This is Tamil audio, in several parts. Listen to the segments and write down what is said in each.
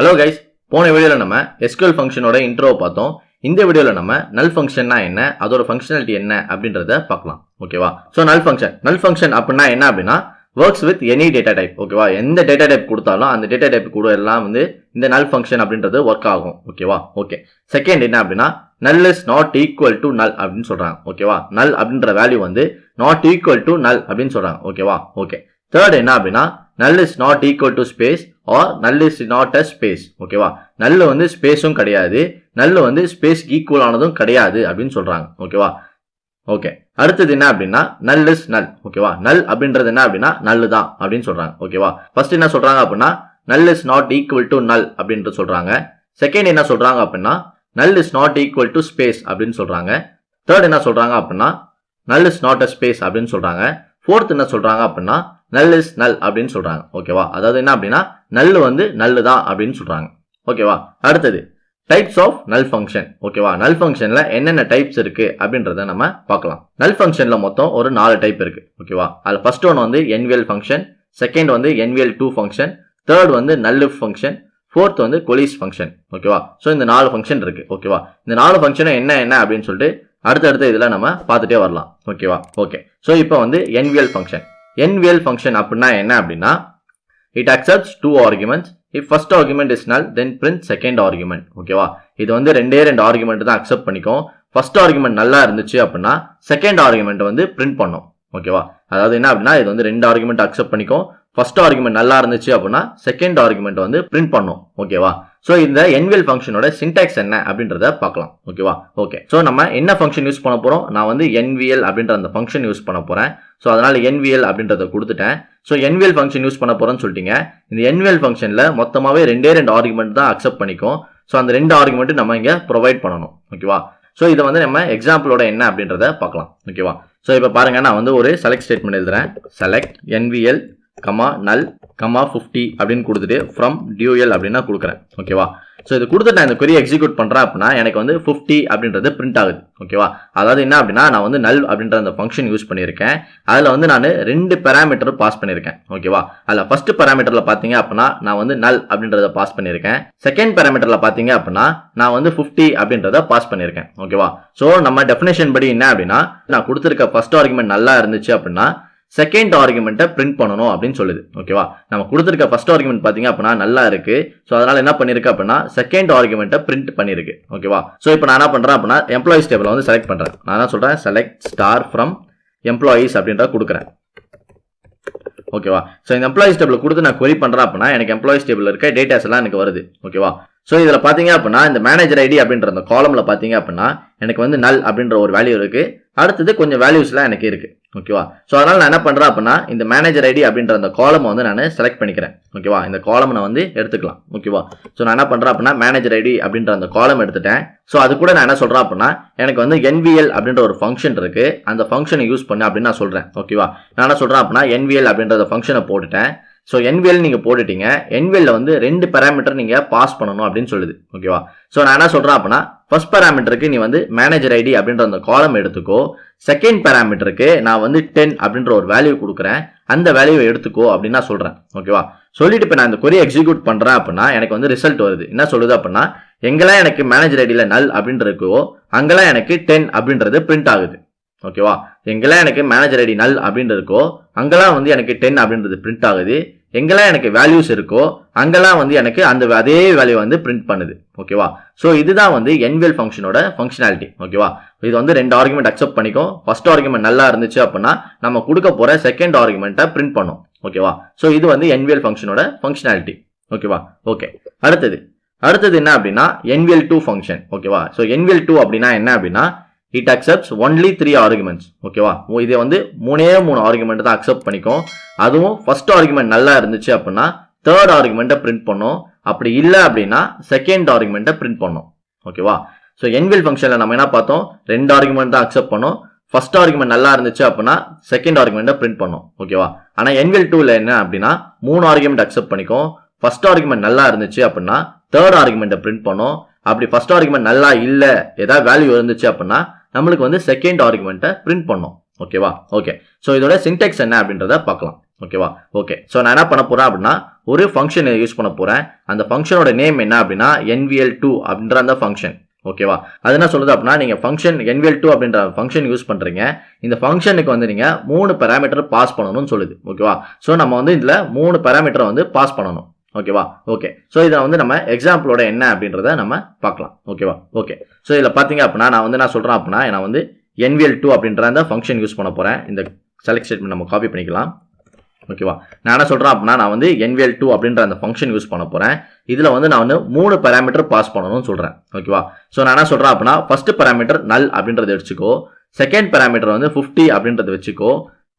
Hello guys, போன வீடியோல நம்ம SQL ஃபங்க்ஷனோட இன்ட்ரோவை பார்த்தோம். இந்த வீடியோல நம்ம null ஃபங்க்ஷன்னா என்ன, அதோட ஃபங்க்ஷனாலிட்டி என்ன அப்படின்றத பார்க்கலாம். ஓகேவா? சோ null ஃபங்க்ஷன் அப்படினா என்ன அப்படினா works with any data type. ஓகேவா? எந்த data type கொடுத்தாலும் அந்த data type கூட எல்லாம் வந்து இந்த null ஃபங்க்ஷன் அப்படின்றது வர்க் ஆகும். ஓகேவா? ஓகே. செகண்ட் என்ன அப்படினா null is not equal to null அப்படினு சொல்றாங்க. ஓகேவா? null அப்படிங்கற வேல்யூ வந்து not equal to null அப்படினு சொல்றாங்க. ஓகேவா? ஓகே. தேர்ட் என்ன அப்படினா null is not equal to space or null is not a space. ஓகேவா? null வந்து ஸ்பேஸும் கிடையாது, null வந்து ஸ்பேஸ் ஈக்குவல் ஆனதும் கிடையாது அப்படினு சொல்றாங்க. ஓகேவா? ஓகே. அடுத்து என்ன அப்படினா null is null. ஓகேவா? null அப்படின்றது என்ன அப்படினா null தான் அப்படினு சொல்றாங்க. ஓகேவா? ஃபர்ஸ்ட் என்ன சொல்றாங்க அப்படினா null is not equal to null அப்படினு சொல்றாங்க. செகண்ட் என்ன சொல்றாங்க அப்படினா null is not equal to space அப்படினு சொல்றாங்க. தேர்ட் என்ன சொல்றாங்க அப்படினா null is not a space அப்படினு சொல்றாங்க. ஃபோர்த் என்ன சொல்றாங்க அப்படினா null is null அப்படினு சொல்றாங்க. ஓகேவா? அதாவது என்ன அப்படினா null வந்து null தான் அப்படினு சொல்றாங்க. ஓகேவா? அடுத்து டைப்ஸ் ஆஃப் null ஃபங்க்ஷன். ஓகேவா? null ஃபங்க்ஷன்ல என்னென்ன டைப்ஸ் இருக்கு அப்படின்றத நம்ம பார்க்கலாம். null ஃபங்க்ஷன்ல மொத்தம் ஒரு 4 டைப் இருக்கு. ஓகேவா? அதுல ஃபர்ஸ்ட் ஒன் வந்து NVL ஃபங்க்ஷன், செகண்ட் வந்து NVL2 ஃபங்க்ஷன், தேர்ட் வந்து NULLIF ஃபங்க்ஷன், ஃபோர்த் வந்து COALESCE ஃபங்க்ஷன். ஓகேவா? சோ இந்த 4 ஃபங்க்ஷன் இருக்கு. ஓகேவா? இந்த 4 ஃபங்க்ஷன் என்ன அப்படின்னு சொல்லிட்டு அடுத்து இதுல நம்ம பார்த்துட்டே வரலாம். ஓகேவா? ஓகே. சோ இப்போ வந்து NVL ஃபங்க்ஷன். NVL ஃபங்க்ஷன் அப்படினா என்ன அப்படினா it accepts two arguments. If first argument is null, then print second argument. ஓகேவா? இது வந்து ரெண்டு ஆர்குமெண்ட் தான் அக்செப்ட் பண்ணிக்கும். ஃபர்ஸ்ட் ஆர்குமெண்ட் நல்லா இருந்துச்சு அப்படினா செகண்ட் ஆர்குமெண்ட் வந்து பிரிண்ட் பண்ணும். ஓகேவா? அதாவது என்ன அப்படினா இது வந்து ரெண்டு ஆர்குமெண்ட் அக்செப்ட் பண்ணிக்கும். ஃபர்ஸ்ட் ஆர்குமெண்ட் நல்லா இருந்துச்சு அப்படினா செகண்ட் ஆர்குமெண்ட் வந்து பிரிண்ட் பண்ணும். ஓகேவா? சோ இந்த NVL ஃபங்க்ஷனோட சின்டாக்ஸ் என்ன அப்படின்றத பார்க்கலாம். ஓகேவா? ஓகே. சோ நம்ம என்ன ஃபங்க்ஷன் யூஸ் பண்ண போறோம்? நான் வந்து NVL அப்படின்ற அந்த ஃபங்க்ஷன் யூஸ் பண்ண போறேன். சோ அதனால NVL அப்படின்றத கொடுத்துட்டேன். சோ NVL ஃபங்க்ஷன் யூஸ் பண்ண போறேன்னு சொல்லிட்டீங்க. இந்த NVL ஃபங்க்ஷன்ல மொத்தமாவே ரெண்டு ஆர்குமெண்ட் தான் அக்செப்ட் பண்ணிக்கும். சோ அந்த ரெண்டு ஆர்குமெண்ட் நம்ம இங்க ப்ரொவைட் பண்ணனும். ஓகேவா? சோ இத வந்து நம்ம எக்ஸாம்பிளோட என்ன அப்படின்றத பார்க்கலாம். ஓகேவா? சோ இப்போ பாருங்க, நான் வந்து ஒரு செலக்ட் ஸ்டேட்மென்ட் எழுதுறேன். செலக்ட் NVL, null, 50 அப்படின்னு கொடுத்துட்டு from dual அப்படினா கொடுக்கிறேன். ஓகேவா? சோ இது கொடுத்துட்டு நான் இந்த query எக்ஸிக்யூட் பண்றேன் அப்படினா எனக்கு வந்து 50 அப்படின்றது பிரிண்ட் ஆகுது. ஓகேவா? அதாவது என்ன அப்படினா நான் வந்து null அப்படின்ற அந்த ஃபங்க்ஷன் யூஸ் பண்ணியிருக்கேன். அதுல வந்து நான் ரெண்டு பாராமீட்டர் பாஸ் பண்ணியிருக்கேன். ஓகேவா? அதுல ஃபர்ஸ்ட் பாராமீட்டர்ல பாத்தீங்க அப்படினா நான் வந்து null அப்படின்றத பாஸ் பண்ணியிருக்கேன். செகண்ட் பாராமீட்டர்ல பாத்தீங்க அப்படினா நான் வந்து 50 அப்படின்றத பாஸ் பண்ணியிருக்கேன். ஓகேவா? சோ நம்ம டெஃபினிஷன் படி என்ன அப்படினா நான் கொடுத்திருக்க ஃபர்ஸ்ட் ஆர்குமெண்ட் நல்லா இருந்துச்சு அப்படினா செகண்ட் ஆர்குமெண்ட்டை பிரிண்ட் பண்ணணும் அப்படின்னு சொல்லுது. ஓகேவா? நம்ம கொடுத்திருக்க ஃபர்ஸ்ட் ஆர்குமெண்ட் பாத்தீங்க அப்படினா நல்லா இருக்கு. சோ அதனால என்ன பண்ணிருக்கு அப்படினா செகண்ட் ஆர்குமெண்ட்டை பிரிண்ட் பண்ணிருக்கு. ஓகேவா? சோ இப்போ நான் என்ன பண்றேன் அப்படினா எம்ப்ளாயிஸ் டேபிள வந்து செலக்ட் பண்றேன். நான் என்ன சொல்றேன், செலக்ட் ஸ்டார் ஃப்ரம் எம்ப்ளாயிஸ் அப்படின்றத கொடுக்குறேன். ஓகேவா? சோ இந்த எம்ப்ளாயிஸ் டேபிள் கொடுத்து நான் query பண்றேன் அப்படினா எனக்கு எம்ப்ளாயிஸ் டேபிள்ல இருக்க டேட்டாஸ் எல்லாம் எனக்கு வருது. ஓகேவா? சோ இதுல பாத்தீங்க அப்படினா இந்த மேனேஜர் ஐடி அப்படின்ற அந்த காலம்ல பாத்தீங்க அப்படினா எனக்கு வந்து null அப்படின்ற ஒரு வேல்யூ இருக்கு. அடுத்தது கொஞ்சம் வேல்யூஸ்லாம் எனக்கு இருக்கு. ஓகேவா? சோ அதனால நான் என்ன பண்றேன் அப்படினா இந்த மேனேஜர் ஐடி அப்படின்ற அந்த காலம் வந்து நான் செலக்ட் பண்ணிக்கிறேன். ஓகேவா? இந்த காலம் நான் வந்து எடுத்துக்கலாம். ஓகேவா? சோ நான் என்ன பண்றேன் அப்படினா மேனேஜர் ஐடி அப்படின்ற அந்த காலம் எடுத்துட்டேன். சோ அது கூட நான் என்ன சொல்றேன் அப்படினா எனக்கு வந்து NVL அப்படின்ற ஒரு ஃபங்க்ஷன் இருக்கு. அந்த ஃபங்க்ஷனை யூஸ் பண்ணு அப்படின்னு நான் சொல்றேன். ஓகேவா? நான் என்ன சொல்றேன் அப்படினா NVL அப்படின்ற ஃபங்க்ஷனை போட்டுட்டேன். சோ NVL நீங்க போட்டுட்டீங்க. NVL ல வந்து ரெண்டு பாராமீட்டர் நீங்க பாஸ் பண்ணனும் அப்படின்னு சொல்லுது. ஓகேவா? சோ நான் என்ன சொல்றேன் அப்படினா ஃபர்ஸ்ட் பாராமீட்டருக்கு நீ வந்து மேனேஜர் ஐடி அப்படின்ற அந்த காலம் எடுத்துக்கோ. செகண்ட் பாராமீட்டருக்கு நான் வந்து 10 அப்படின்ற ஒரு வேல்யூ கொடுக்குறேன். அந்த வேல்யூவை எடுத்துக்கோ அப்படின்னு நான் சொல்றேன். ஓகேவா? சொல்லிட்டு இப்போ நான் இந்த query எக்ஸிக்யூட் பண்றேன் அப்படினா எனக்கு வந்து ரிசல்ட் வருது. என்ன சொல்லுது அப்படினா எங்கெல்லாம் எனக்கு மேனேஜர் ஐடியில null அப்படின்றது இருக்கோ அங்கெல்லாம் எனக்கு 10 அப்படின்றது பிரிண்ட் ஆகுது. ஓகேவா? எங்கெல்லாம் எனக்கு மேனேஜர் ஐடி null அப்படின்றது இருக்கோ அங்கெல்லாம் வந்து எனக்கு 10 அப்படின்றது பிரிண்ட் ஆகுது. எங்கெல்லாம் எனக்கு வேல்யூஸ் இருக்கோ அங்கெல்லாம் வந்து எனக்கு அந்த அதே வேல்யூ வந்து பிரிண்ட் பண்ணுது. ஓகேவா? சோ இதுதான் வந்து NVL ஃபங்க்ஷனோட ஃபங்க்ஷனாலிட்டி. ஓகேவா? இது வந்து ரெண்டு ஆர்குமெண்ட் அக்செப்ட் பண்ணிக்கும். ஃபர்ஸ்ட் ஆர்குமெண்ட் நல்லா இருந்துச்சு அப்படினா நம்ம கொடுக்க போற செகண்ட் ஆர்குமெண்ட்டை பிரிண்ட் பண்ணும். ஓகேவா? சோ இது வந்து NVL ஃபங்க்ஷனோட ஃபங்க்ஷனாலிட்டி. ஓகேவா? ஓகே. அடுத்தது என்ன அப்படினா NVL2 ஃபங்க்ஷன். ஓகேவா? சோ NVL2 அப்படினா என்ன அப்படினா it accepts only 3 arguments. ஓகேவா? இது வந்து மூணு ஆர்குமெண்ட் தான் அக்செப்ட் பண்ணிக்கும். அதுவும் ஃபர்ஸ்ட் ஆர்குமெண்ட் நல்லா இருந்துச்சு அப்படினா தேர்ட் ஆர்குமெண்ட்டை பிரிண்ட் பண்ணும். அப்படி இல்ல அப்படினா செகண்ட் ஆர்குமெண்ட்டை பிரிண்ட் பண்ணும். ஓகேவா? சோ NVL ஃபங்க்ஷன்ல நம்ம என்ன பார்த்தோம், ரெண்டு ஆர்குமெண்ட் தான் அக்செப்ட் பண்ணும். ஃபர்ஸ்ட் ஆர்குமெண்ட் நல்லா இருந்துச்சு அப்படினா செகண்ட் ஆர்குமெண்ட்டை பிரிண்ட் பண்ணும். ஓகேவா? ஆனா NVL2 ல என்ன அப்படினா மூணு ஆர்குமெண்ட் அக்செப்ட் பண்ணிக்கும். ஃபர்ஸ்ட் ஆர்குமெண்ட் நல்லா இருந்துச்சு அப்படினா தேர்ட் ஆர்குமெண்ட்டை பிரிண்ட் பண்ணும். அப்படி ஃபர்ஸ்ட் ஆர்குமெண்ட் நல்லா இல்ல, ஏதாவது வேல்யூ இருந்துச்சு அப்படினா நம்மளுக்கு வந்து செகண்ட் ஆர்குமெண்ட்டை பிரிண்ட் பண்ணும். ஓகேவா? ஓகே. சோ இதோட சின்டாக்ஸ் என்ன அப்படின்றத பார்க்கலாம். ஓகேவா? ஓகே. ஸோ நான் என்ன பண்ண போறேன் அப்படின்னா ஒரு ஃபங்க்ஷன் யூஸ் பண்ண போறேன். அந்த ஃபங்க்ஷனோட நேம் என்ன அப்படின்னா NVL2 அப்படின்ற அந்த ஃபங்க்ஷன். ஓகேவா? அது என்ன சொல்லுது அப்படின்னா நீங்க ஃபங்க்ஷன் NVL2 அப்படின்ற ஃபங்க்ஷன் யூஸ் பண்றீங்க. இந்த ஃபங்க்ஷனுக்கு வந்து நீங்க 3 பாராமீட்டர் பாஸ் பண்ணணும்னு சொல்லுது. ஓகேவா? ஸோ நம்ம வந்து இதுல 3 பாராமீட்டரை வந்து பாஸ் பண்ணணும். ஓகேவா? ஓகே. ஸோ இதை வந்து நம்ம எக்ஸாம்பிளோட என்ன அப்படின்றத நம்ம பார்க்கலாம். ஓகேவா? ஓகே. ஸோ இதில் பார்த்தீங்க அப்படின்னா நான் சொல்றேன் அப்படின்னா நான் வந்து NVL2 அப்படின்ற அந்த ஃபங்க்ஷன் யூஸ் பண்ண போறேன். இந்த செலக்ட் ஸ்டேட்மெண்ட் நம்ம காப்பி பண்ணிக்கலாம். ஓகேவா? நான் என்ன சொல்றேன் அப்படின்னா நான் வந்து NVL2 அப்படின்ற அந்த ஃபங்க்ஷன் யூஸ் பண்ண போறேன். இதுல வந்து நான் வந்து 3 பாராமீட்டர் பாஸ் பண்ணணும்னு சொல்றேன். ஓகேவா? ஸோ நான் என்ன சொல்றேன் அப்படின்னா ஃபர்ஸ்ட் பாராமீட்டர் நல் அப்படின்றத வச்சுக்கோ, செகண்ட் பாராமீட்டர் வந்து 50 அப்படின்றத வச்சுக்கோ,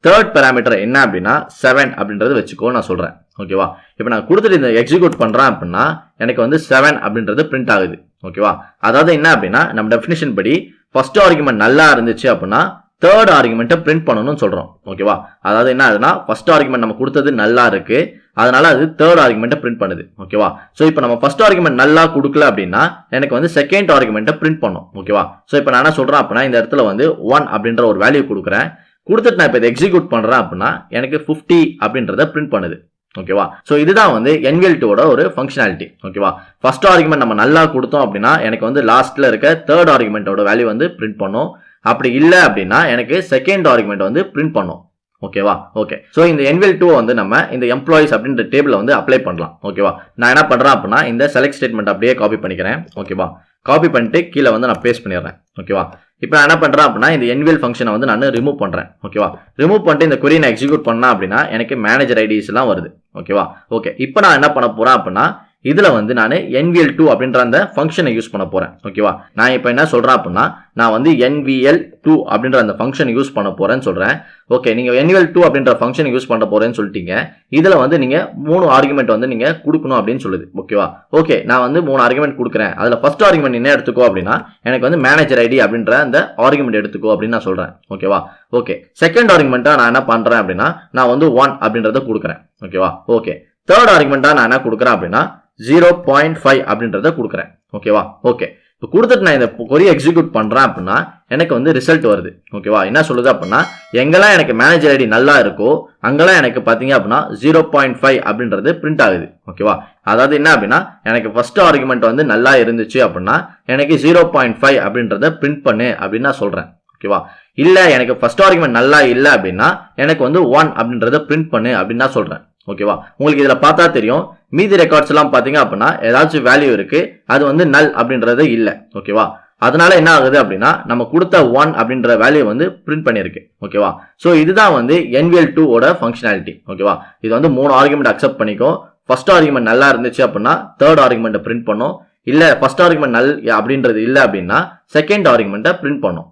தேர்ட் பாராமீட்டர் என்ன அப்படின்னா 7 அப்படின்றது வச்சுக்கோ நான் சொல்றேன். ஓகேவா? இப்போ நான் கொடுத்துட்டு இந்த எக்ஸிக்யூட் பண்றேன் அப்படின்னா எனக்கு வந்து 7 அப்படின்றது பிரிண்ட் ஆகுது. ஓகேவா? அதாவது என்ன அப்படின்னா நம்ம டெஃபினிஷன் படி ஃபர்ஸ்ட் ஆர்குமெண்ட் நல்லா இருந்துச்சு அப்படின்னா தேர்ட் ஆர்குமெண்ட்டை பிரிண்ட் பண்ணணும்னு சொல்றோம். ஓகேவா? அதாவது என்ன ஆகுதுன்னா ஃபர்ஸ்ட் ஆர்குமெண்ட் நம்ம கொடுத்தது நல்லா இருக்கு, அதனால அது தேர்ட் ஆர்குமெண்ட்டை பிரிண்ட் பண்ணுது. ஓகேவா? ஸோ இப்போ நம்ம ஃபர்ஸ்ட் ஆர்குமெண்ட் நல்லா கொடுக்கல அப்படின்னா எனக்கு வந்து செகண்ட் ஆர்குமெண்ட்டை பிரிண்ட் பண்ணும். ஓகேவா? ஸோ இப்போ நான் என்ன சொல்றேன் அப்படின்னா இந்த இடத்துல வந்து 1 அப்படின்ற ஒரு வேல்யூ கொடுக்குறேன். கொடுத்துட்டு நான் இப்போ இதை எக்ஸிக்யூட் பண்றேன் அப்படின்னா எனக்கு 50 அப்படின்றத பிரிண்ட் பண்ணுது. ஓகேவா? ஸோ இதுதான் வந்து NVL2 ஒரு ஃபங்க்ஷனாலிட்டி. ஓகேவா? ஃபர்ஸ்ட் ஆர்குமெண்ட் நம்ம நல்லா கொடுத்தோம் அப்படின்னா எனக்கு வந்து லாஸ்ட்ல இருக்க தேர்ட் ஆர்குமெண்டோட வேல்யூ வந்து பிரிண்ட் பண்ணும். அப்படி இல்லை அப்படின்னா எனக்கு செகண்ட் ஆர்குமெண்ட் வந்து பிரிண்ட் பண்ணும். ஓகேவா? ஓகே. ஸோ இந்த NVL2 வந்து நம்ம இந்த எம்ப்ளாயிஸ் அப்படின்ற டேபிள வந்து அப்ளை பண்ணலாம். ஓகேவா? நான் என்ன பண்றேன் அப்படின்னா இந்த செலக்ட் ஸ்டேட்மெண்ட் அப்படியே காப்பி பண்ணிக்கிறேன். ஓகேவா? காப்பி பண்ணிட்டு கீழே வந்து நான் பேஸ்ட் பண்ணிடுறேன். ஓகேவா? இப்போ நான் என்ன பண்றேன் அப்படின்னா இந்த NVL ஃபங்க்ஷனை வந்து நான் ரிமூவ் பண்றேன். ஓகேவா? ரிமூவ் பண்ணிட்டு இந்த query நான் எக்ஸிக்யூட் பண்ணா அப்படின்னா எனக்கு மேனேஜர் ஐடிஸ் எல்லாம் வருது. ஓகேவா? ஓகே. இப்போ நான் என்ன பண்ண போறேன் அப்படின்னா இதுல வந்து நான் NVL2 அப்படின்ற அந்த ஃபங்க்ஷனை யூஸ் பண்ண போறேன். ஓகேவா? நான் இப்போ என்ன சொல்றேன் அப்படின்னா நான் வந்து NVL2 அப்படின்ற அந்த ஃபங்க்ஷன் யூஸ் பண்ண போறேன்னு சொல்றேன். ஓகே. நீங்க NVL2 அப்படின்ற ஃபங்க்ஷன் யூஸ் பண்ண போறேன்னு சொல்லிட்டீங்க. இதுல வந்து நீங்க 3 ஆர்குமெண்ட் வந்து நீங்க கொடுக்கணும் அப்படின்னு சொல்லுது. ஓகேவா? ஓகே. நான் வந்து 3 ஆர்குமெண்ட் கொடுக்குறேன். அதுல ஃபர்ஸ்ட் ஆர்குமெண்ட் என்ன எடுத்துக்கோ அப்படின்னா எனக்கு வந்து மேனேஜர் ஐடி அப்படின்ற அந்த ஆர்குமெண்ட் எடுத்துக்கோ அப்படின்னு நான் சொல்றேன். ஓகேவா? ஓகே. செகண்ட் ஆர்குமெண்டா நான் என்ன பண்றேன் அப்படின்னா நான் வந்து 1 அப்படின்றத கொடுக்குறேன். ஓகேவா? ஓகே. தேர்ட் ஆர்குமெண்டா நான் என்ன கொடுக்குறேன் அப்படின்னா 0.5 அப்படின்றத கொடுக்குறேன். ஓகேவா? ஓகே. இப்போ கொடுத்துட்டு நான் இந்த கொரி எக்ஸிக்யூட் பண்றேன் அப்படின்னா எனக்கு வந்து ரிசல்ட் வருது. ஓகேவா? என்ன சொல்லுது அப்படின்னா எங்கெல்லாம் எனக்கு மேனேஜர் ஐடி நல்லா இருக்கோ அங்கெல்லாம் எனக்கு பாத்தீங்க அப்படின்னா 0.5 அப்படின்றது பிரிண்ட் ஆகுது. ஓகேவா? அதாவது என்ன அப்படின்னா எனக்கு ஃபர்ஸ்ட் ஆர்குமெண்ட் வந்து நல்லா இருந்துச்சு அப்படின்னா எனக்கு 0.5 அப்படின்றத பிரிண்ட் பண்ணு அப்படின்னு நான் சொல்றேன். ஓகேவா? இல்ல எனக்கு ஃபர்ஸ்ட் ஆர்குமெண்ட் நல்லா இல்ல அப்படின்னா எனக்கு வந்து 1 அப்படின்றத பிரிண்ட் பண்ணு அப்படின்னு நான் சொல்றேன். ஓகேவா? உங்களுக்கு இதுல பார்த்தா தெரியும் மீதி ரெக்கார்ட்ஸ் எல்லாம் பாத்தீங்க அப்படின்னா ஏதாச்சும் வேல்யூ இருக்கு, அது வந்து நல் அப்படின்றது இல்ல. ஓகேவா? அதனால என்ன ஆகுது அப்படின்னா நம்ம கொடுத்த 1 அப்படின்ற வேல்யூ வந்து பிரிண்ட் பண்ணிருக்கு. ஓகேவா? சோ இதுதான் வந்து NVL2 ஓட ஃபங்க்ஷனாலிட்டி. ஓகேவா? இது வந்து 3 ஆர்குமெண்ட் அக்செப்ட் பண்ணிக்கும். ஃபர்ஸ்ட் ஆர்குமெண்ட் நல்லா இருந்துச்சு அப்படின்னா தேர்ட் ஆர்குமெண்ட்டை பிரிண்ட் பண்ணும். இல்ல ஃபர்ஸ்ட் ஆர்குமெண்ட் நல் அப்படின்றது இல்ல அப்படின்னா செகண்ட் ஆர்குமெண்ட்டை பிரிண்ட் பண்ணும்.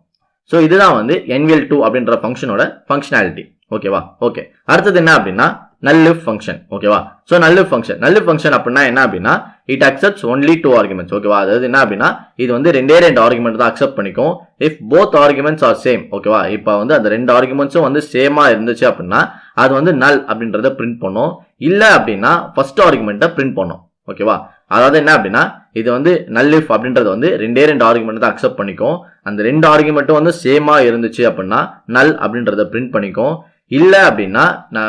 சோ இதுதான் வந்து NVL2 அப்படின்ற ஃபங்க்ஷனோட ஃபங்க்ஷனாலிட்டி. ஓகேவா? ஓகே. அடுத்தது என்ன அப்படின்னா NULLIF function. ஓகேவா? சோ NULLIF function அப்படின்னா என்ன அப்படின்னா it accepts only 2 arguments. ஓகேவா? அதாவது என்ன அப்படின்னா இது வந்து ரெண்டே ஆர்குமெண்ட் தான் அக்செப்ட் பண்ணிக்கும் if both arguments are same. ஓகேவா? இப்போ வந்து அந்த ரெண்டு ஆர்குமெண்ட்ஸும் வந்து சேமா இருந்துச்சு அப்படின்னா அது வந்து நல் அப்படின்றத பிரிண்ட் பண்ணும். இல்ல அப்படின்னா ஃபர்ஸ்ட் ஆர்குமெண்ட்டை பிரிண்ட் பண்ணும். ஓகேவா? அதாவது என்ன அப்படின்னா இது வந்து NULLIF அப்படின்றது வந்து ரெண்டே ஆர்குமெண்ட் தான் அக்செப்ட் பண்ணிக்கும். அந்த ரெண்டு ஆர்குமெண்ட்டும் வந்து சேமா இருந்துச்சு அப்படின்னா நல் அப்படின்றத பிரிண்ட் பண்ணிக்கும். இல்ல அப்படின்னா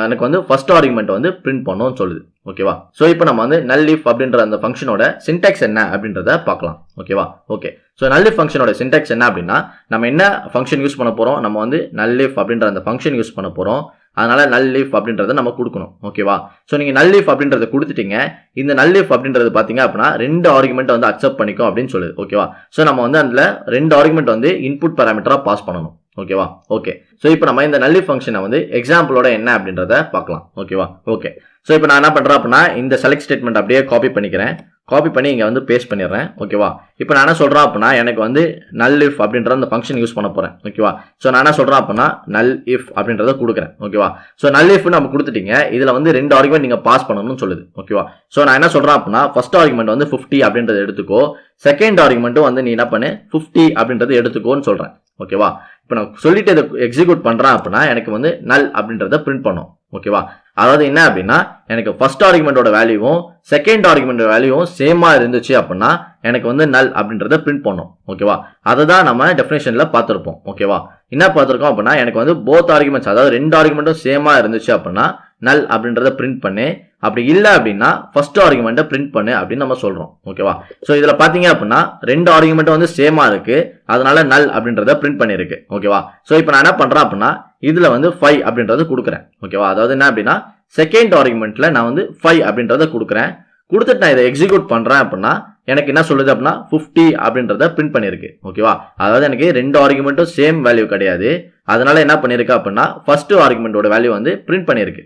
எனக்கு வந்து ஃபர்ஸ்ட் ஆர்குமெண்ட் வந்து பிரிண்ட் பண்ணணும்னு சொல்லுது. ஓகேவா? சோ இப்போ நம்ம வந்து NULLIF அப்படின்ற அந்த ஃபங்க்ஷனோட சின்டாக்ஸ் என்ன அப்படின்றத பார்க்கலாம். ஓகேவா? ஓகே. சோ NULLIF ஃபங்க்ஷனோட சின்டாக்ஸ் என்ன அப்படின்னா நம்ம என்ன ஃபங்க்ஷன் யூஸ் பண்ண போறோம், நம்ம வந்து NULLIF அப்படின்ற அந்த ஃபங்க்ஷன் யூஸ் பண்ண போறோம். அதனால NULLIF அப்படின்றத நம்ம கொடுக்கணும். ஓகேவா? சோ நீங்க NULLIF அப்படின்றத கொடுத்துட்டீங்க. இந்த NULLIF அப்படின்றது பாத்தீங்க அப்படின்னா ரெண்டு ஆர்குமெண்ட் வந்து அக்செப்ட் பண்ணிக்கும் அப்படின்னு சொல்லுது. ஓகேவா? சோ நம்ம வந்து அதுல ரெண்டு ஆர்குமெண்ட் வந்து இன்புட் பாராமீட்டரா பாஸ் பண்ணணும். ஓகேவா? ஓகே. சோ இப்போ நம்ம இந்த NULLIF ஃபங்க்ஷனை வந்து எக்ஸாம்பிளோட என்ன அப்படின்றத பார்க்கலாம். ஓகேவா? ஓகே. சோ இப்போ நான் என்ன பண்றேன் அப்படின்னா இந்த செலக்ட் ஸ்டேட்மெண்ட் அப்படியே காப்பி பண்ணிக்கிறேன். காப்பி பண்ணி இங்க வந்து பேஸ்ட் பண்ணிடுறேன். ஓகேவா? இப்போ நான் என்ன சொல்றேன் அப்படின்னா எனக்கு வந்து NULLIF அப்படின்ற அந்த ஃபங்க்ஷன் யூஸ் பண்ண போறேன். ஓகேவா? சோ நான் என்ன சொல்றேன் அப்படின்னா NULLIF அப்படின்றத கொடுக்குறேன். ஓகேவா? சோ NULLIF நம்ம கொடுத்துட்டீங்க. இதுல வந்து ரெண்டு ஆர்குமெண்ட் நீங்க பாஸ் பண்ணணும்னு சொல்லுது. ஓகேவா? சோ நான் என்ன சொல்றேன் அப்படின்னா ஃபர்ஸ்ட் ஆர்குமெண்ட் வந்து 50 அப்படின்றத எடுத்துக்கோ, செகண்ட் ஆர்குமெண்ட்டும் வந்து நீ என்ன பண்ணு 50 அப்படின்றத எடுத்துக்கோன்னு சொல்றேன். ஓகேவா? இப்போ நான் சொல்லிட்டு இதை எக்ஸிக்யூட் பண்றேன் அப்படின்னா எனக்கு வந்து நல் அப்படின்றத பிரிண்ட் பண்ணும். ஓகேவா? அதாவது என்ன அப்படின்னா எனக்கு ஃபர்ஸ்ட் ஆர்குமெண்டோட வேல்யூவும் செகண்ட் ஆர்குமெண்டோட வேல்யூவும் சேமா இருந்துச்சு அப்படின்னா எனக்கு வந்து நல் அப்படின்றத பிரிண்ட் பண்ணும். ஓகேவா, அதை தான் நம்ம டெஃபினேஷன்ல பார்த்துருப்போம். ஓகேவா, என்ன பார்த்துருக்கோம் அப்படின்னா எனக்கு வந்து போத் ஆர்குமெண்ட்ஸ் அதாவது ரெண்டு ஆர்குமெண்ட்டும் சேமா இருந்துச்சு அப்படின்னா நல் அப்படின்றத பிரிண்ட் பண்ணு, அப்படி இல்லை அப்படின்னா ஃபர்ஸ்ட் ஆர்குமெண்ட்டை பிரிண்ட் பண்ணு அப்படின்னு நம்ம சொல்றோம். ஓகேவா, ஸோ இதில் பார்த்தீங்க அப்படின்னா ரெண்டு ஆர்குமெண்ட்டும் வந்து சேமா இருக்கு, அதனால நல் அப்படின்றத பிரிண்ட் பண்ணிருக்கு. ஓகேவா, ஸோ இப்போ நான் என்ன பண்றேன் அப்படின்னா இதுல வந்து 5 அப்படின்றது கொடுக்குறேன். ஓகேவா, அதாவது என்ன அப்படின்னா செகண்ட் ஆர்குமெண்ட்ல நான் வந்து 5 அப்படின்றத கொடுக்குறேன். கொடுத்துட்டு நான் இதை எக்ஸிக்யூட் பண்றேன் அப்படின்னா எனக்கு என்ன சொல்லுது அப்படின்னா 50 அப்படின்றத பிரிண்ட் பண்ணிருக்கு. ஓகேவா, அதாவது எனக்கு ரெண்டு ஆர்குமெண்ட்டும் சேம் வேல்யூ கிடையாது, அதனால என்ன பண்ணிருக்கு அப்படின்னா ஃபர்ஸ்ட் ஆர்குமெண்டோட வேல்யூ வந்து பிரிண்ட் பண்ணிருக்கு.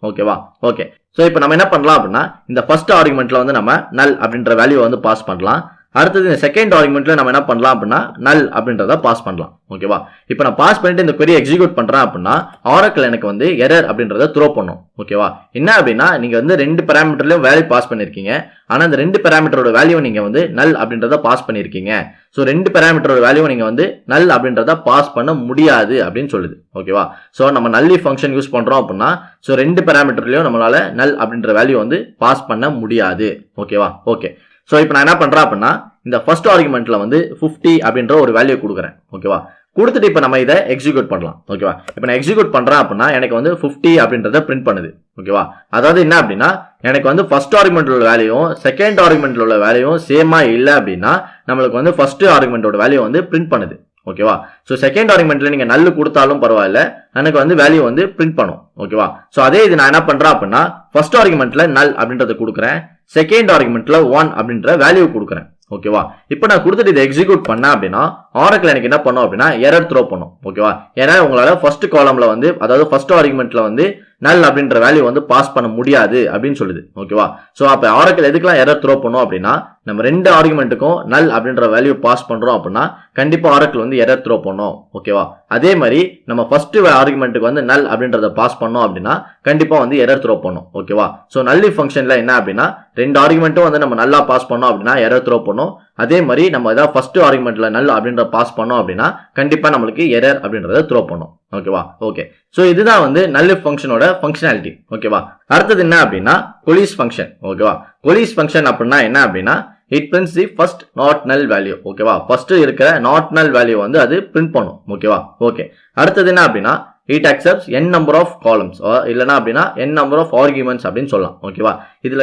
ஓகேவா, ஓகே. ஸோ இப்போ நம்ம என்ன பண்ணலாம் அப்படின்னா இந்த ஃபர்ஸ்ட் ஆர்குமெண்ட்ல வந்து நம்ம நல் அப்படின்ற வேல்யூ வந்து பாஸ் பண்ணலாம். அடுத்தது இந்த செகண்ட் ஆர்குமெண்ட்ல நம்ம என்ன பண்ணலாம் அப்படின்னா நல் அப்படின்றத பாஸ் பண்ணலாம். ஓகேவா, இப்போ நான் பாஸ் பண்ணிட்டு இந்த query எக்ஸிக்யூட் பண்றேன் அப்படின்னா ஆரக்கிள் எனக்கு வந்து எரர் அப்படின்றத த்ரோ பண்ணும். ஓகேவா, என்ன அப்படின்னா நீங்க வந்து ரெண்டு பேராமீட்டர்லயும் வேல்யூ பாஸ் பண்ணிருக்கீங்க, ஆனா இந்த ரெண்டு பேராமீட்டரோட வேல்யூ நீங்க வந்து நல் அப்படின்றத பாஸ் பண்ணிருக்கீங்க. ஸோ ரெண்டு பேராமீட்டரோட வேல்யூ நீங்க வந்து நல் அப்படின்றத பாஸ் பண்ண முடியாது அப்படின்னு சொல்லுது. ஓகேவா, ஸோ நம்ம NULLIF ஃபங்க்ஷன் யூஸ் பண்றோம் அப்படின்னா ஸோ ரெண்டு பேராமீட்டர்லயும் நம்மளால நல் அப்படின்ற வேல்யூ வந்து பாஸ் பண்ண முடியாது. ஓகேவா, ஓகே. ஸோ இப்போ நான் என்ன பண்றேன் அப்படின்னா இந்த ஃபர்ஸ்ட் ஆர்குமெண்ட்ல வந்து 50 அப்படின்ற ஒரு வேல்யூ கொடுக்குறேன். ஓகேவா, கொடுத்துட்டு இப்போ நம்ம இதை எக்ஸிக்யூட் பண்ணலாம். ஓகேவா, இப்போ நான் எக்ஸிக்யூட் பண்றேன் அப்படின்னா எனக்கு வந்து 50 அப்படின்றத பிரிண்ட் பண்ணுது. ஓகேவா, அதாவது என்ன அப்படின்னா எனக்கு வந்து ஃபர்ஸ்ட் ஆர்குமெண்ட்ல உள்ள வேல்யூவும் செகண்ட் ஆர்குமெண்ட்ல உள்ள வேல்யூவும் சேமா இல்லை அப்படின்னா நம்மளுக்கு வந்து ஃபர்ஸ்ட் ஆர்குமெண்டோட வேல்யூ வந்து பிரிண்ட் பண்ணுது. ஓகேவா, ஸோ செகண்ட் ஆர்குமெண்ட்ல நீங்க நல்லு கொடுத்தாலும் பரவாயில்ல, எனக்கு வந்து வேல்யூ வந்து பிரிண்ட் பண்ணும். ஓகேவா, ஸோ அதே இது நான் என்ன பண்றேன் அப்படின்னா ஃபர்ஸ்ட் ஆர்குமெண்ட்ல நல் அப்படின்றத கொடுக்குறேன், செகண்ட் ஆர்குமெண்ட்ல 1 அப்படின்ற வேல்யூ கொடுக்குறேன். ஓகேவா, இப்போ நான் கொடுத்துட்டு இதை எக்ஸிக்யூட் பண்ணேன் அப்படின்னா ஆரக்கிள் எனக்கு என்ன பண்ணும் அப்படின்னா எரர் த்ரோ பண்ணும். ஓகேவா, ஏன்னா உங்களால ஃபர்ஸ்ட் காலம்ல வந்து அதாவது ஃபர்ஸ்ட் ஆர்குமெண்ட்ல வந்து நல் அப்படின்ற வேல்யூ வந்து பாஸ் பண்ண முடியாது அப்படின்னு சொல்லுது. ஓகேவா, ஸோ அப்போ ஆரக்கிள் எதுக்கெல்லாம் எரர் த்ரோ பண்ணும் அப்படின்னா நம்ம ரெண்டு ஆர்குமெண்ட்டுக்கும் நல் அப்படின்ற வேல்யூ பாஸ் பண்றோம் அப்படின்னா கண்டிப்பா ஆரக்கிள் வந்து எரர் த்ரோ பண்ணும். ஓகேவா, அதே மாதிரி நம்ம ஃபர்ஸ்ட் ஆர்குமெண்ட்டுக்கு வந்து நல் அப்படின்றத பாஸ் பண்ணோம் அப்படின்னா கண்டிப்பா வந்து எரர் த்ரோ பண்ணும். ஓகேவா, ஸோ NULLIF ஃபங்க்ஷன்ல என்ன அப்படின்னா ரெண்டு ஆர்குமெண்ட்டும் வந்து நம்ம நல்லா பாஸ் பண்ணோம் அப்படின்னா எரர் த்ரோ பண்ணும், அதே மாதிரி நம்ம ஏதாவது ஃபர்ஸ்ட் ஆர்குமெண்ட்ல நல் அப்படின்ற பாஸ் பண்ணோம் அப்படின்னா கண்டிப்பா நம்மளுக்கு எரர் அப்படின்றத த்ரோ பண்ணும். ஓகேவா, ஓகே. ஸோ இதுதான் வந்து NULLIF ஃபங்க்ஷனோட ஃபங்க்ஷனாலிட்டி. ஓகேவா, அடுத்தது என்ன அப்படின்னா COALESCE ஃபங்க்ஷன். ஓகேவா, COALESCE ஃபங்க்ஷன் அப்படின்னா என்ன அப்படின்னா it prints the first not நல் வேல்யூ. ஓகேவா, ஃபர்ஸ்ட் இருக்கிற நாட் நல் வேல்யூ வந்து அது பிரிண்ட் பண்ணும். ஓகேவா, ஓகே. அடுத்தது என்ன அப்படின்னா it accepts n number of columns இல்லனா அப்படின்னா n number of arguments அப்படின்னு சொல்லலாம். ஓகேவா,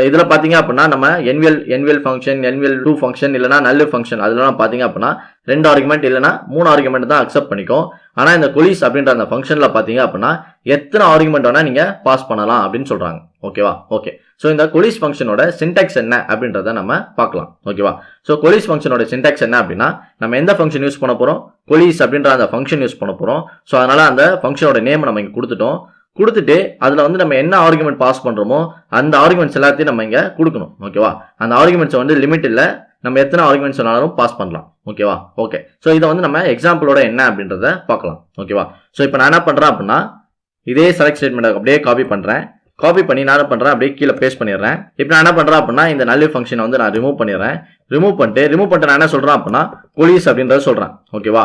இதுல பாத்தீங்க அப்படின்னா நம்ம NVL ஃபங்க்ஷன், NVL2 ஃபங்க்ஷன் இல்லனா NULLIF ஃபங்க்ஷன் அதெல்லாம் பாத்தீங்க அப்படின்னா ரெண்டு ஆர்குமெண்ட் இல்லனா மூணு ஆர்குமெண்ட் தான் அக்செப்ட் பண்ணிக்கும். ஆனா இந்த COALESCE அப்படின்ற அந்த ஃபங்க்ஷன்ல பாத்தீங்க அப்படின்னா எத்தனை ஆர்குமெண்ட் வேணா நீங்க பாஸ் பண்ணலாம் அப்படின்னு சொல்றாங்க. ஓகேவா, ஓகே. ஸோ இந்த COALESCE ஃபங்க்ஷனோட சின்டாக்ஸ் என்ன அப்படின்றத நம்ம பார்க்கலாம். ஓகேவா, ஸோ COALESCE ஃபங்க்ஷனோட சின்டாக்ஸ் என்ன அப்படின்னா நம்ம எந்த ஃபங்க்ஷன் யூஸ் பண்ண போறோம், COALESCE அப்படின்ற அந்த ஃபங்க்ஷன் யூஸ் பண்ண போறோம். ஸோ அதனால அந்த ஃபங்க்ஷனோட நேம் நம்ம இங்க கொடுத்துட்டோம். கொடுத்துட்டு அதுல வந்து நம்ம என்ன ஆர்குமெண்ட் பாஸ் பண்றோமோ அந்த ஆர்குமெண்ட்ஸ் எல்லாத்தையும் நம்ம இங்க கொடுக்கணும். ஓகேவா, அந்த ஆர்குமெண்ட்ஸ் வந்து லிமிட் இல்ல, நம்ம எத்தனை ஆர்குமெண்ட்ஸ் வேணாலும் பாஸ் பண்ணலாம். ஓகேவா, ஓகே. ஸோ இதை வந்து நம்ம எக்ஸாம்பிளோட என்ன அப்படின்றத பார்க்கலாம். ஓகேவா, ஸோ இப்போ நான் என்ன பண்றேன் அப்படின்னா இதே செலக்ட் ஸ்டேட்மெண்ட் அப்படியே காப்பி பண்றேன். காப்பி பண்ணி நான் என்ன பண்றேன் அப்படியே கீழே பேஸ்ட் பண்ணிடுறேன். இப்போ நான் என்ன பண்றேன் அப்படின்னா இந்த NULLIF ஃபங்க்ஷனை வந்து நான் ரிமூவ் பண்ணிடுறேன். ரிமூவ் பண்ணிட்டு நான் என்ன சொல்றேன் அப்படின்னா COALESCE அப்படின்றத சொல்றேன். ஓகேவா,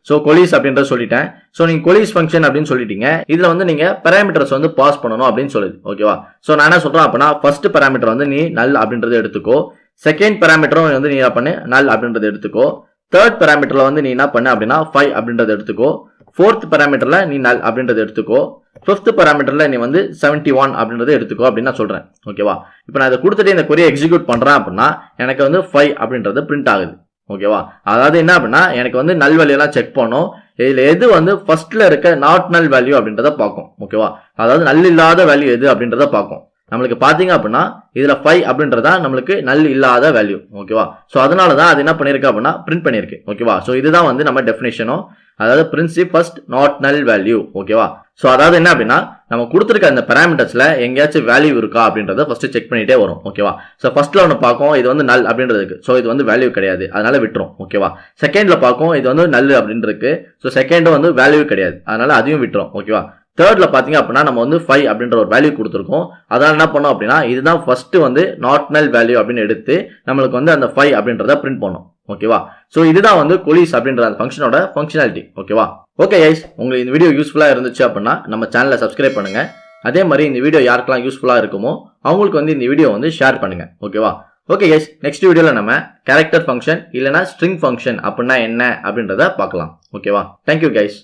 ஸோ COALESCE அப்படின்றத சொல்லிட்டேன். ஸோ நீங்க COALESCE ஃபங்க்ஷன் அப்படின்னு சொல்லிட்டீங்க, இதுல வந்து நீங்க பேராமீட்டர்ஸ் வந்து பாஸ் பண்ணணும் அப்படின்னு சொல்லுது. ஓகேவா, ஸோ நான் என்ன சொல்றேன் அப்படின்னா ஃபர்ஸ்ட் பேராமீட்டர் வந்து நீ நல் அப்படின்றத எடுத்துக்கோ, செகண்ட் பேராமீட்டரும் வந்து நீ என்ன பண்ணு நல் அப்படின்றத எடுத்துக்கோ, தேர்ட் பேராமீட்டர்ல வந்து நீ என்ன பண்ண அப்படின்னா 5 அப்படின்றத எடுத்துக்கோ, ஃபோர்த் பேராமீட்டர்ல நீ நல் அப்படின்றத எடுத்துக்கோ, ஃபிஃப்த் பேராமீட்டர்ல நீ வந்து 71 அப்படின்றத எடுத்துக்கோ அப்படின்னு நான் சொல்றேன். ஓகேவா, இப்போ நான் இதை கொடுத்துட்டு இந்த query எக்ஸிக்யூட் பண்றேன் அப்படின்னா எனக்கு வந்து 5 அப்படின்றது பிரிண்ட் ஆகுது. ஓகேவா, அதாவது என்ன அப்படின்னா எனக்கு வந்து நல் வேல்யூ எல்லாம் செக் பண்ணும், இதுல எது வந்து ஃபர்ஸ்ட்ல இருக்க நாட் நல் வேல்யூ அப்படின்றத பார்க்கும். ஓகேவா, அதாவது நல் இல்லாத வேல்யூ எது அப்படின்றத பார்க்கும். நம்மளுக்கு பாத்தீங்க அப்படின்னா இதுல 5 அப்படின்றதா நம்மளுக்கு நல் இல்லாத வேல்யூ. ஓகேவா, சோ அதனாலதான் அது என்ன பண்ணிருக்கு அப்படின்னா பிரிண்ட் பண்ணிருக்கு. ஓகேவா, சோ இதுதான் வந்து நம்ம டெஃபினிஷனும், அதாவது பிரின்சிப் ஃபர்ஸ்ட் நாட் நல் வேல்யூ. ஓகேவா, சோ அதாவது என்ன அப்படின்னா நம்ம கொடுத்துருக்க அந்த பேராமீட்டர்ஸ்ல எங்கேயாச்சும் வேல்யூ இருக்கா அப்படின்றத ஃபர்ஸ்ட் செக் பண்ணிட்டே வரும். ஓகேவா, சோ ஃபர்ஸ்ட்ல ஒன்று பார்க்கும் இது வந்து நல் அப்படின்றதுக்கு, சோ இது வந்து வேல்யூ கிடையாது அதனால விட்டுரும். ஓகேவா, செகண்ட்ல பார்க்கும் இது வந்து நல் அப்படின்றதுக்கு, சோ செகண்டும் வந்து வேல்யூ கிடையாது அதனால அதையும் விட்டுரும். ஓகேவா, தேர்ட்ல பாத்தீங்க அப்படின்னா நம்ம வந்து 5 அப்படின்ற ஒரு வேல்யூ கொடுத்துருக்கோம், அதனால என்ன பண்ணோம் அப்படின்னா இதுதான் ஃபர்ஸ்ட் வந்து நாட் நல் வேல்யூ அப்படின்னு எடுத்து நம்மளுக்கு வந்து அந்த 5 அப்படின்றத பிரிண்ட் பண்ணோம். ஓகேவா, சோ இதுதான் வந்து COALESCE அப்படின்ற அந்த ஃபங்க்ஷனோட ஃபங்க்ஷனாலிட்டி. ஓகேவா, ஓகே கைஸ், உங்களுக்கு இந்த வீடியோ யூஸ்ஃபுல்லா இருந்துச்சு அப்படின்னா நம்ம சேனலை சப்ஸ்கிரைப் பண்ணுங்க, அதே மாதிரி இந்த வீடியோ யாருக்கெல்லாம் யூஸ்ஃபுல்லா இருக்குமோ அவங்களுக்கு வந்து இந்த வீடியோ வந்து ஷேர் பண்ணுங்க. ஓகேவா? ஓகே கைஸ், நெக்ஸ்ட் வீடியோல நம்ம கேரக்டர் ஃபங்க்ஷன் இல்லனா ஸ்ட்ரிங் ஃபங்க்ஷன் அப்படின்னா என்ன அப்படின்றத பார்க்கலாம். ஓகேவா? Thank you guys.